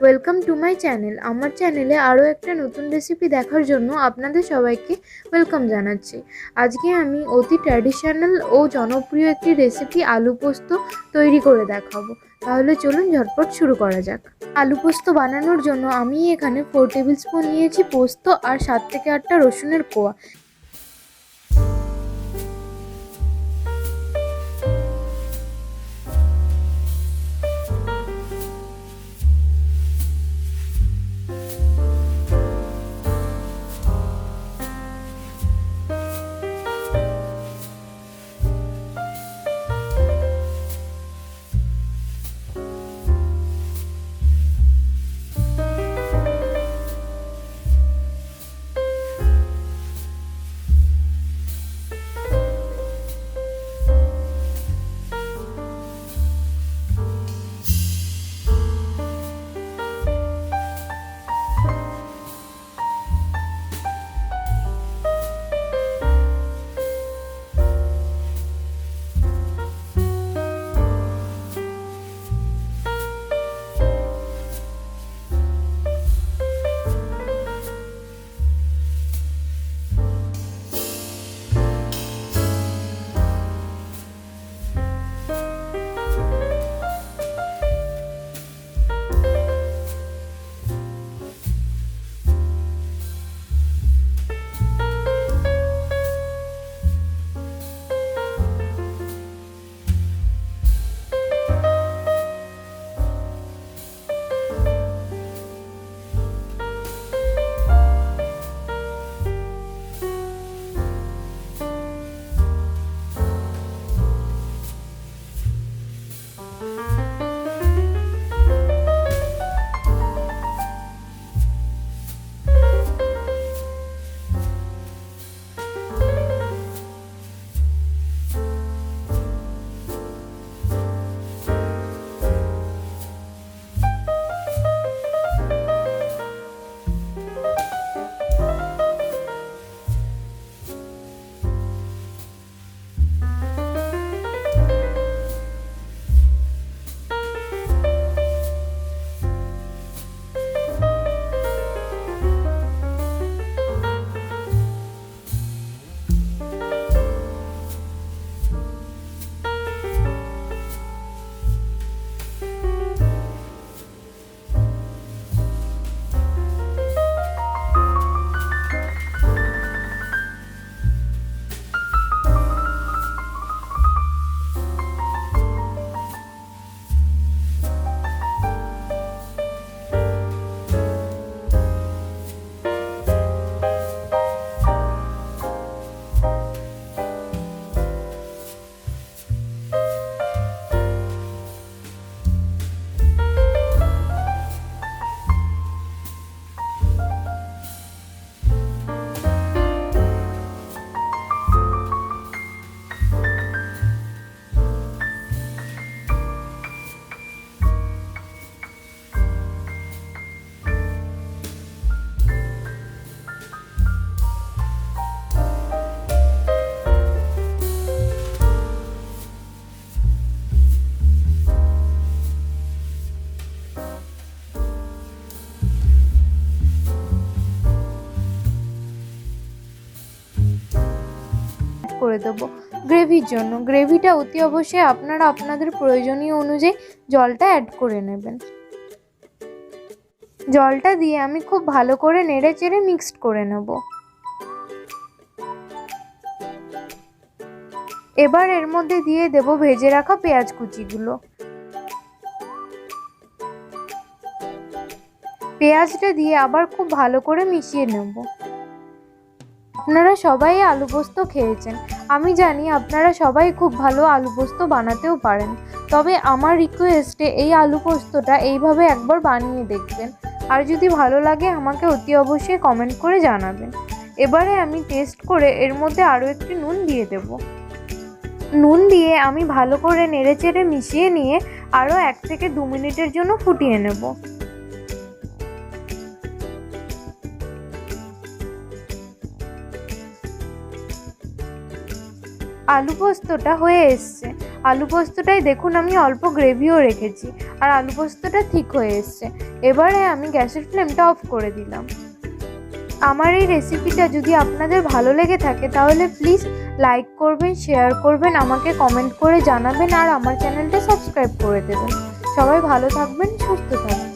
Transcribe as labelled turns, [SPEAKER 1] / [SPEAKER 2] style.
[SPEAKER 1] Welcome to my channel. আমার চ্যানেলে আরও একটা নতুন রেসিপি দেখার জন্য আপনাদের সবাইকে ওয়েলকাম জানাচ্ছি। আজকে আমি অতি ট্র্যাডিশনাল ও জনপ্রিয় একটি রেসিপি আলু পোস্ত তৈরি করে দেখাবো। তাহলে চলুন ঝটপট শুরু করা যাক। আলু পোস্ত বানানোর জন্য আমি এখানে 4 টেবিল স্পুন নিয়েছি পোস্ত আর 7 থেকে 8টা রসুনের কোয়া। করে দেবো গ্রেভির জন্য। গ্রেভিটা অতি অবশ্যই আপনারা আপনাদের প্রয়োজনীয় অনুযায়ী জলটা অ্যাড করে নেবেন। জলটা দিয়ে আমি খুব ভালো করে নেড়ে চেড়ে মিক্সড করে নেব। এবার এর মধ্যে দিয়ে দেব ভেজে রাখা পেঁয়াজ কুচিগুলো। পেঁয়াজটা দিয়ে আবার খুব ভালো করে মিশিয়ে নেব। আপনারা সবাই আলু পোস্ত খেয়েছেন, আমি জানি আপনারা সবাই খুব ভালো আলু পোস্ত বানাতেও পারেন। তবে আমার রিকোয়েস্টে এই আলু পোস্তটা এইভাবে একবার বানিয়ে দেখবেন, আর যদি ভালো লাগে আমাকে অতি অবশ্যই কমেন্ট করে জানাবেন। এবারে আমি টেস্ট করে এর মধ্যে আরও একটু নুন দিয়ে দেব। নুন দিয়ে আমি ভালো করে নেড়েচেড়ে মিশিয়ে নিয়ে আরও 1 থেকে 2 মিনিটের জন্য ফুটিয়ে নেব। আলু পোস্তটা হয়ে এসছে। আলু পোস্তটাই দেখুন আমি অল্প গ্রেভিও রেখেছি। আর আলু পোস্তটা ঠিক হয়ে এসছে। এবারে আমি গ্যাসের ফ্লেমটা অফ করে দিলাম। আমার এই রেসিপিটা যদি আপনাদের ভালো লেগে থাকে তাহলে প্লিজ লাইক করবেন, শেয়ার করবেন, আমাকে কমেন্ট করে জানাবেন আর আমার চ্যানেলটা সাবস্ক্রাইব করে দেবেন। সবাই ভালো থাকবেন, সুস্থ থাকবেন।